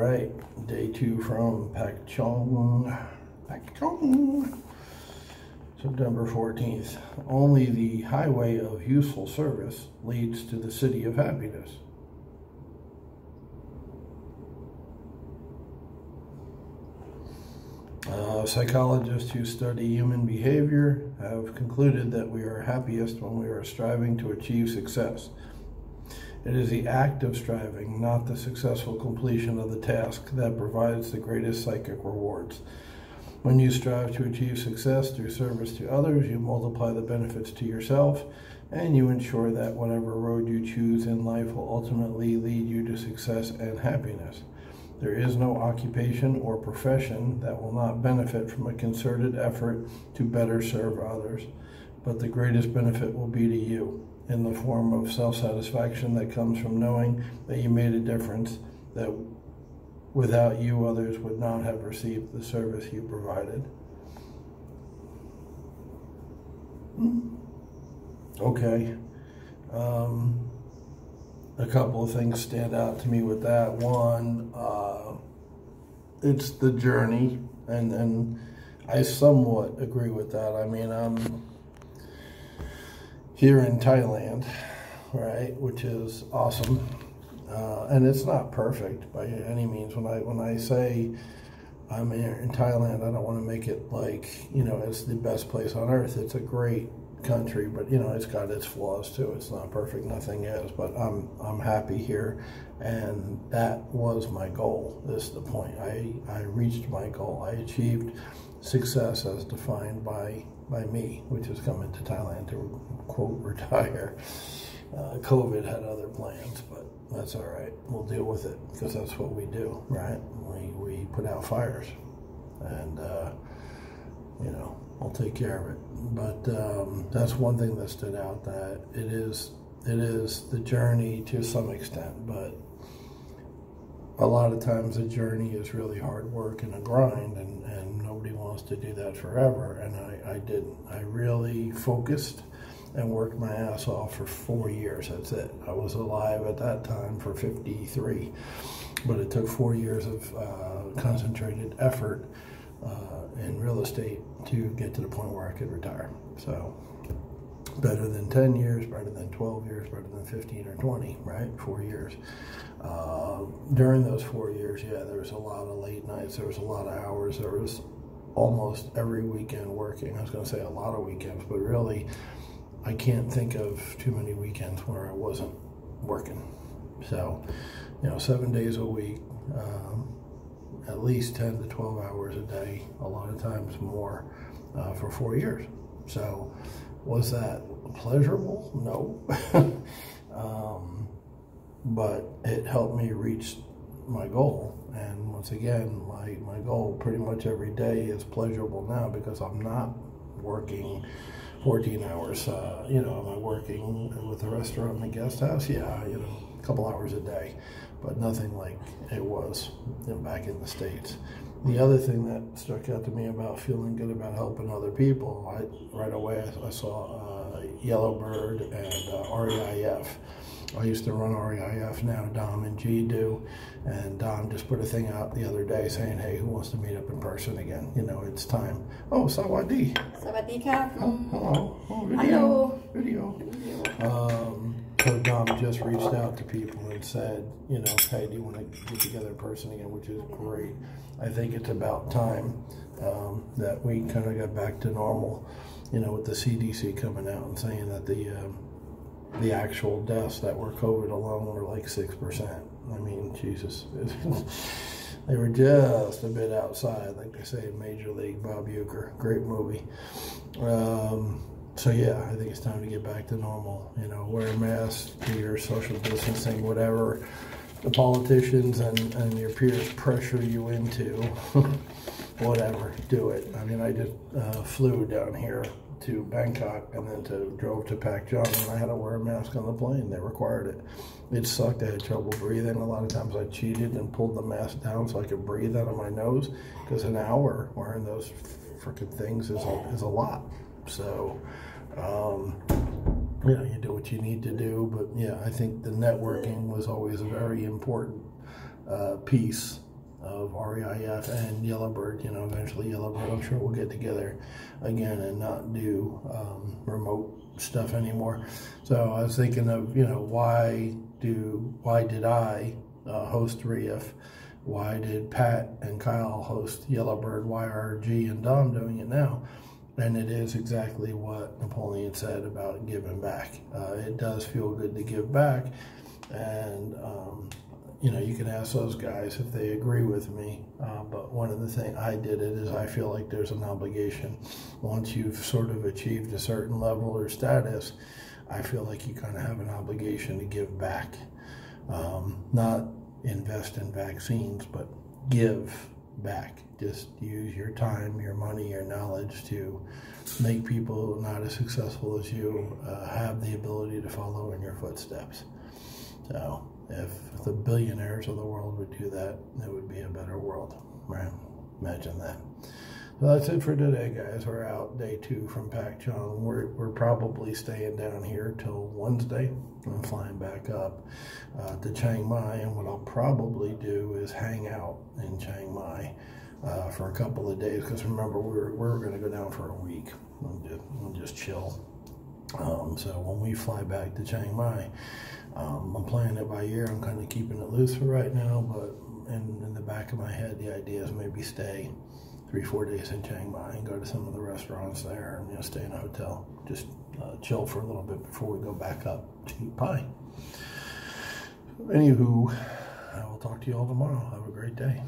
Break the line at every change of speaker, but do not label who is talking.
right, day 2 from Pakchong, September 14th. Only the highway of useful service leads to the city of happiness. Psychologists who study human behavior have concluded that we are happiest when we are striving to achieve success. It is the act of striving, not the successful completion of the task, that provides the greatest psychic rewards. When you strive to achieve success through service to others, you multiply the benefits to yourself, and you ensure that whatever road you choose in life will ultimately lead you to success and happiness. There is no occupation or profession that will not benefit from a concerted effort to better serve others, but the greatest benefit will be to you, in the form of self-satisfaction that comes from knowing that you made a difference, that without you others would not have received the service you provided. Okay. A couple of things stand out to me with that. One, it's the journey, and I somewhat agree with that. I mean, I'm here in Thailand, right, which is awesome, and it's not perfect by any means. When I say I'm here in Thailand, I don't want to make it like, you know, it's the best place on earth. It's a great country, but you know, it's got its flaws too. It's not perfect, nothing is, but I'm happy here, and that was my goal. This is the point. I reached my goal. I achieved success as defined by me, which is coming to Thailand to, quote, retire. COVID had other plans, but that's all right. We'll deal with it, because that's what we do, right? We put out fires, and you know, I'll take care of it. But that's one thing that stood out, that it is the journey to some extent, but a lot of times the journey is really hard work and a grind, and nobody wants to do that forever, and I didn't. I really focused and worked my ass off for 4 years. That's it. I was alive at that time for 53, but it took 4 years of concentrated effort in real estate to get to the point where I could retire. So better than 10 years, better than 12 years, better than 15 or 20, right? 4 years. During those 4 years, yeah, there was a lot of late nights, there was a lot of hours, there was almost every weekend working. I was going to say a lot of weekends, but really I can't think of too many weekends where I wasn't working. So, you know, 7 days a week, at least 10 to 12 hours a day, a lot of times more, for 4 years. So was that pleasurable? No. But it helped me reach my goal. And once again, my goal pretty much every day is pleasurable now, because I'm not working 14 hours. You know, am I working with the restaurant and the guest house? Yeah, you know, a couple hours a day, but nothing like it was, you know, back in the States. The other thing that stuck out to me about feeling good about helping other people, right away I saw Yellowbird and REIF. I used to run REIF, now Dom and G do, and Dom just put a thing out the other day saying, hey, who wants to meet up in person again? You know, it's time. Oh, Sawadi.
Sawadi ka.
Oh, hello. Oh, video. Video. So Dom just reached out to people and said, you know, hey, do you want to get together in person again, which is great. I think it's about time that we kind of got back to normal, you know, with the CDC coming out and saying that the actual deaths that were COVID alone were like 6%. I mean, Jesus. They were just a bit outside, like they say in Major League. Bob Uecker, great movie. So yeah, I think it's time to get back to normal. You know, wear a mask, do your social distancing, whatever the politicians and your peers pressure you into, whatever, do it. I mean, I just flew down here to Bangkok and then drove to Pakchong, and I had to wear a mask on the plane. They required it. It sucked. I had trouble breathing. A lot of times I cheated and pulled the mask down so I could breathe out of my nose, because an hour wearing those freaking things is a lot. So, you know, you do what you need to do. But yeah, I think the networking was always a very important piece of REIF and Yellowbird. You know, eventually Yellowbird, I'm sure we'll get together again and not do remote stuff anymore. So I was thinking of, you know, why did I host REIF? Why did Pat and Kyle host Yellowbird? Why are G and Dom doing it now? And it is exactly what Napoleon said about giving back. It does feel good to give back. And, you know, you can ask those guys if they agree with me. But one of the things I did it is I feel like there's an obligation. Once you've sort of achieved a certain level or status, I feel like you kind of have an obligation to give back. Not invest in vaccines, but give back. Just use your time, your money, your knowledge to make people not as successful as you have the ability to follow in your footsteps. So if the billionaires of the world would do that, it would be a better world, right? Imagine that. So that's it for today, guys. We're out day 2 from Pakchong. We're probably staying down here till Wednesday. I'm flying back up to Chiang Mai, and what I'll probably do is hang out in Chiang Mai for a couple of days, because remember, we're going to go down for a week and just chill. So when we fly back to Chiang Mai, I'm playing it by ear. I'm kind of keeping it loose for right now, but in the back of my head, the idea is maybe stay 3-4 days in Chiang Mai and go to some of the restaurants there and, you know, stay in a hotel. Just chill for a little bit before we go back up to eat pie. Anywho, I will talk to you all tomorrow. Have a great day.